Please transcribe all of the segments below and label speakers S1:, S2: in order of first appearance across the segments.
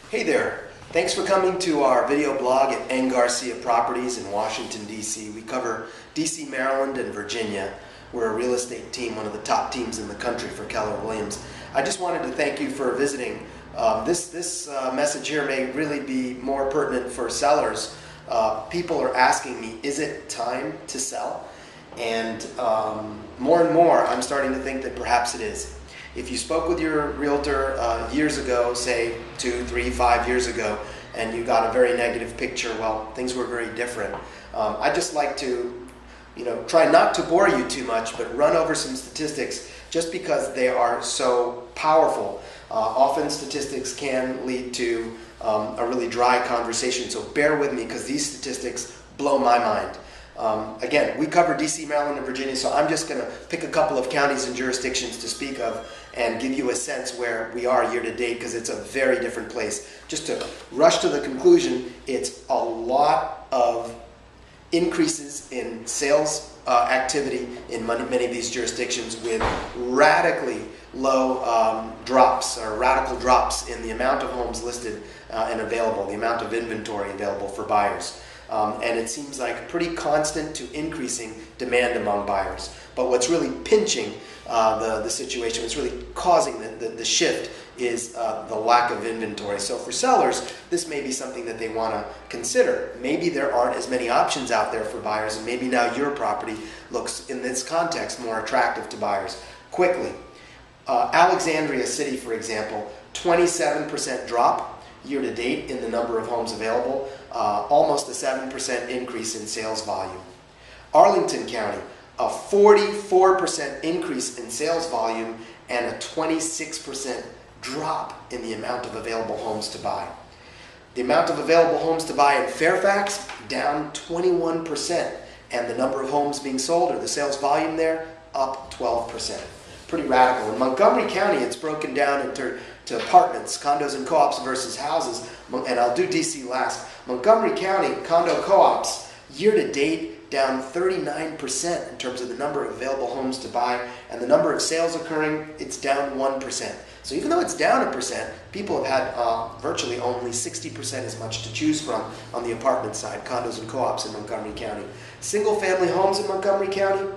S1: Hey there. Thanks for coming to our video blog at N. Garcia Properties in Washington, D.C. We cover D.C., Maryland, and Virginia. We're a real estate team, one of the top teams in the country for Keller Williams. I just wanted to thank you for visiting. This message here may really be more pertinent for sellers. People are asking me, is it time to sell? And more and more, I'm starting to think that perhaps it is. If you spoke with your realtor years ago, say 2, 3, 5 years ago, and you got a very negative picture, well, things were very different. I'd just like to, try not to bore you too much, but run over some statistics just because they are so powerful. Often statistics can lead to a really dry conversation, so bear with me because these statistics blow my mind. Again, we cover D.C., Maryland, and Virginia, so I'm just going to pick a couple of counties and jurisdictions to speak of and give you a sense where we are year to date because it's a very different place. Just to rush to the conclusion, it's a lot of increases in sales activity in many of these jurisdictions with radically low drops or radical drops in the amount of homes listed and available, the amount of inventory available for buyers. And it seems like pretty constant to increasing demand among buyers. But what's really pinching the situation, what's really causing the shift is the lack of inventory. So for sellers, this may be something that they want to consider. Maybe there aren't as many options out there for buyers, and maybe now your property looks, in this context, more attractive to buyers quickly. Alexandria City, for example, 27% drop year to date in the number of homes available, almost a 7% increase in sales volume. Arlington County, a 44% increase in sales volume and a 26% drop in the amount of available homes to buy. The amount of available homes to buy in Fairfax, down 21%, and the number of homes being sold, or the sales volume there, up 12%. Pretty radical. In Montgomery County, it's broken down into apartments, condos and co-ops versus houses, and I'll do DC last. Montgomery County condo co-ops, year to date, down 39% in terms of the number of available homes to buy, and the number of sales occurring, it's down 1%. So even though it's down 1%, people have had virtually only 60% as much to choose from on the apartment side, condos and co-ops in Montgomery County. Single-family homes in Montgomery County,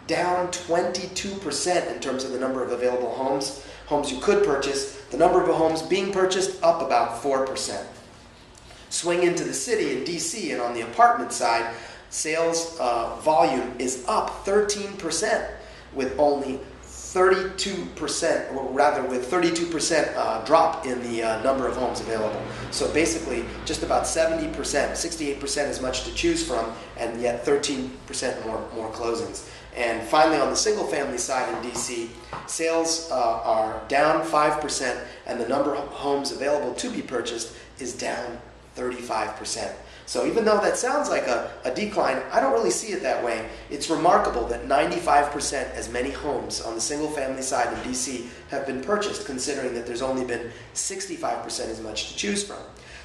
S1: down 22% in terms of the number of available homes you could purchase. The number of homes being purchased, up about 4%. Swing into the city in DC, and on the apartment side, sales volume is up 13% with only 32%, or rather with 32% drop in the number of homes available. So basically just about 70%, 68% as much to choose from, and yet 13% more closings. And finally, on the single family side in DC, sales are down 5%, and the number of homes available to be purchased is down 35%. So even though that sounds like a decline, I don't really see it that way. It's remarkable that 95% as many homes on the single family side in DC have been purchased, considering that there's only been 65% as much to choose from.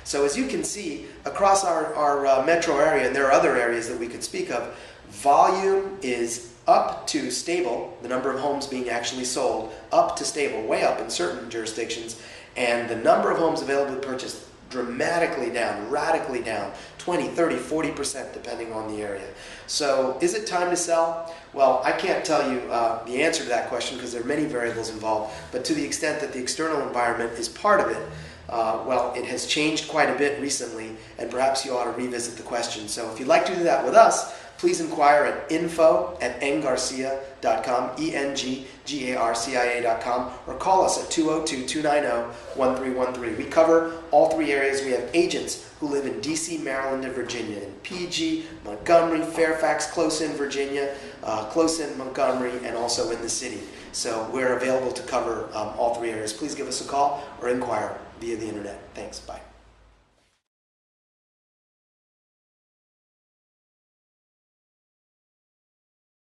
S1: So as you can see, across our metro area, and there are other areas that we could speak of, volume is up to stable, the number of homes being actually sold, up to stable, way up in certain jurisdictions, and the number of homes available to purchase dramatically down, radically down, 20, 30, 40% depending on the area. So is it time to sell? Well, I can't tell you the answer to that question because there are many variables involved, but to the extent that the external environment is part of it, well, it has changed quite a bit recently, and perhaps you ought to revisit the question. So if you'd like to do that with us, please inquire at info@ngarcia.com, ENGGARCIA.com, or call us at 202-290-1313. We cover all three areas. We have agents who live in D.C., Maryland, and Virginia, in PG, Montgomery, Fairfax, close in Virginia, close in Montgomery, and also in the city. So we're available to cover all three areas. Please give us a call or inquire via the internet. Thanks. Bye.